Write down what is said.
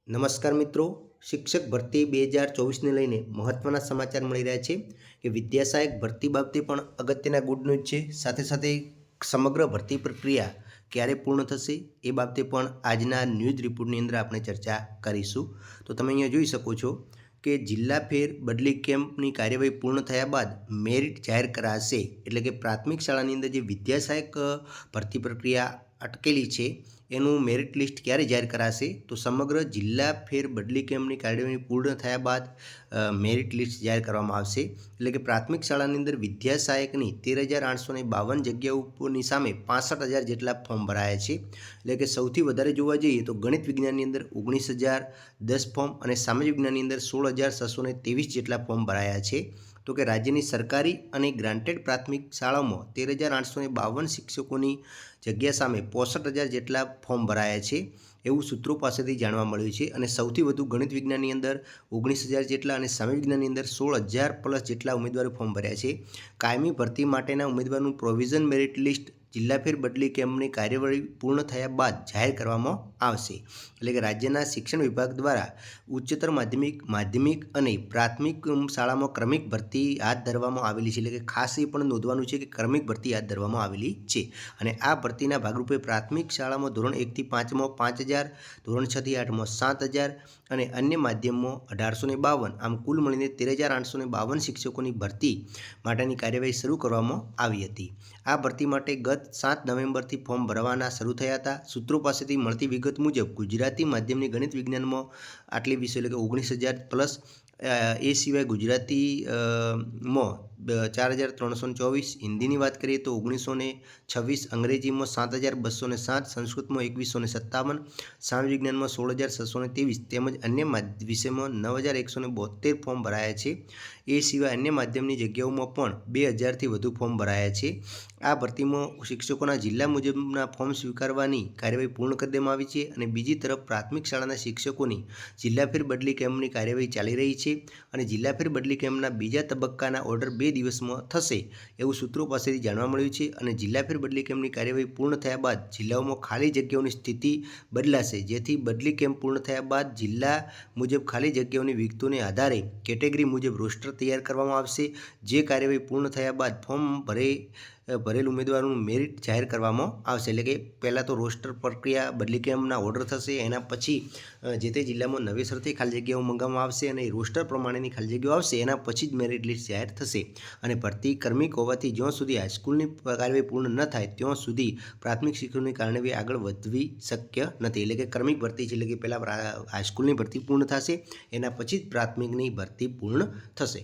નમસ્કાર મિત્રો, શિક્ષક ભરતી 2024ને લઈને મહત્ત્વના સમાચાર મળી રહ્યા છે કે વિદ્યા સહાયક ભરતી બાબતે પણ અગત્યના ગુડ ન્યૂઝ છે. સાથે સાથે સમગ્ર ભરતી પ્રક્રિયા ક્યારે પૂર્ણ થશે એ બાબતે પણ આજના ન્યૂઝ રિપોર્ટની અંદર આપણે ચર્ચા કરીશું. તો તમે અહીંયા જોઈ શકો છો કે જિલ્લા ફેર બદલી કેમ્પની કાર્યવાહી પૂર્ણ થયા બાદ મેરિટ જાહેર કરાશે. એટલે કે પ્રાથમિક શાળાની અંદર જે વિદ્યા સહાયક ભરતી પ્રક્રિયા અટકેલી છે એનું મેરિટ લિસ્ટ ક્યારે જાહેર કરાશે? તો સમગ્ર જિલ્લા ફેર બદલી કેમ્પની કાર્યવાહી પૂર્ણ થયા બાદ મેરિટ લિસ્ટ જાહેર કરવામાં આવશે. એટલે કે પ્રાથમિક શાળાની અંદર વિદ્યા સહાયકની 13,852 જગ્યાઓની સામે 65,000 જેટલા ફોર્મ ભરાયા છે. એટલે કે સૌથી વધારે જોવા જઈએ તો ગણિત વિજ્ઞાનની અંદર 19,010 ફોર્મ અને સામાજિક વિજ્ઞાનની અંદર 16,623 જેટલા ફોર્મ ભરાયા છે. તો કે રાજ્યની સરકારી અને ગ્રાન્ટેડ પ્રાથમિક શાળાઓમાં 13,852 શિક્ષકોની જગ્યા સામે 65,000 જેટલા ફોર્મ ભરાયા છે એવું સૂત્રો પાસેથી જાણવા મળ્યું છે. અને સૌથી વધુ ગણિત વિજ્ઞાનની અંદર 19,000 જેટલા અને સામાજિક વિજ્ઞાનની અંદર 16,000 પ્લસ જેટલા ઉમેદવારો ફોર્મ ભર્યા છે. કાયમી ભરતી માટેના ઉમેદવારનું પ્રોવિઝન મેરિટ લિસ્ટ જિલ્લા ફેર બદલી કેમ્પની કાર્યવાહી પૂર્ણ થયા બાદ જાહેર કરવામાં આવશે. એટલે કે રાજ્યના શિક્ષણ વિભાગ દ્વારા ઉચ્ચતર માધ્યમિક અને પ્રાથમિક શાળામાં ક્રમિક ભરતી હાથ ધરવામાં આવેલી છે. એટલે કે ખાસ એ પણ નોંધવાનું છે કે ક્રમિક ભરતી હાથ ધરવામાં આવેલી છે. અને આ ભરતીના ભાગરૂપે પ્રાથમિક શાળામાં ધોરણ 1 થી 5માં 5,000, ધોરણ 6 થી 8માં 7,000 અને અન્ય માધ્યમમાં 1,852, આમ કુલ મળીને 13,852 શિક્ષકોની ભરતી માટેની કાર્યવાહી શરૂ કરવામાં આવી હતી. આ ભરતી માટે ગત 7 નવેમ્બરથી ફોર્મ ભરવાના શરૂ થયા હતા. સૂત્રો પાસેથી મળતી વિગત મુજબ ગુજરાતી માધ્યમની ગણિત વિજ્ઞાનમાં આટલી વિષય એટલે કે 19,000 પ્લસ, એ સિવાય ગુજરાતીમાં 4,324, હિન્દીની વાત કરીએ તો 1,926, અંગ્રેજીમાં 7,207, સંસ્કૃતમાં 2,157, સામાજિક વિજ્ઞાનમાં 16,623 તેમજ અન્ય વિષયમાં 9,172 ફોર્મ ભરાયા છે. એ સિવાય અન્ય માધ્યમની જગ્યાઓમાં પણ 2,000થી વધુ ફોર્મ ભરાયા છે. આ ભરતીમાં શિક્ષકોના જિલ્લા મુજબના ફોર્મ સ્વીકારવાની કાર્યવાહી પૂર્ણ કરી દેવામાં આવી છે. અને બીજી તરફ પ્રાથમિક શાળાના શિક્ષકોની જિલ્લા ફેર બદલી કેમ્પની કાર્યવાહી ચાલી રહી છે. અને જિલ્લા ફેર બદલી કેમ્પના બીજા તબક્કાના ઓર્ડર 2 દિવસમાં થશે એવું સૂત્રો પાસેથી જાણવા મળ્યું છે. અને જિલ્લા ફેર બદલી કેમ્પની કાર્યવાહી પૂર્ણ થયા બાદ જિલ્લાઓમાં ખાલી જગ્યાઓની સ્થિતિ બદલાશે, જેથી બદલી કેમ્પ પૂર્ણ થયા બાદ જિલ્લા મુજબ ખાલી જગ્યાઓની વિગતોને આધારે કેટેગરી મુજબ રોસ્ટર તૈયાર કરવામાં આવશે. જે કાર્યવાહી પૂર્ણ થયા બાદ ફોર્મ ભરેલ ઉમેદવારોનું મેરિટ જાહેર કરવામાં આવશે. એટલે કે પહેલાં તો રોસ્ટર પ્રક્રિયા બદલી કેમ્પના ઓર્ડર થશે, એના પછી જે તે જિલ્લામાં નવેસરથી ખાલી જગ્યાઓ મંગાવવામાં આવશે અને રોસ્ટર પ્રમાણેની ખાલી જગ્યાઓ આવશે, એના પછી જ મેરિટ લિસ્ટ જાહેર થશે. અને ભરતી ક્રમિક હોવાથી જ્યાં સુધી હાઈસ્કૂલની કાર્યવાહી પૂર્ણ ન થાય ત્યાં સુધી પ્રાથમિક શિક્ષણની કાર્યવાહી આગળ વધવી શક્ય નથી. એટલે કે ક્રમિક ભરતી છે, એટલે કે પહેલાં હાઈસ્કૂલની ભરતી પૂર્ણ થશે, એના પછી જ પ્રાથમિકની ભરતી પૂર્ણ થશે.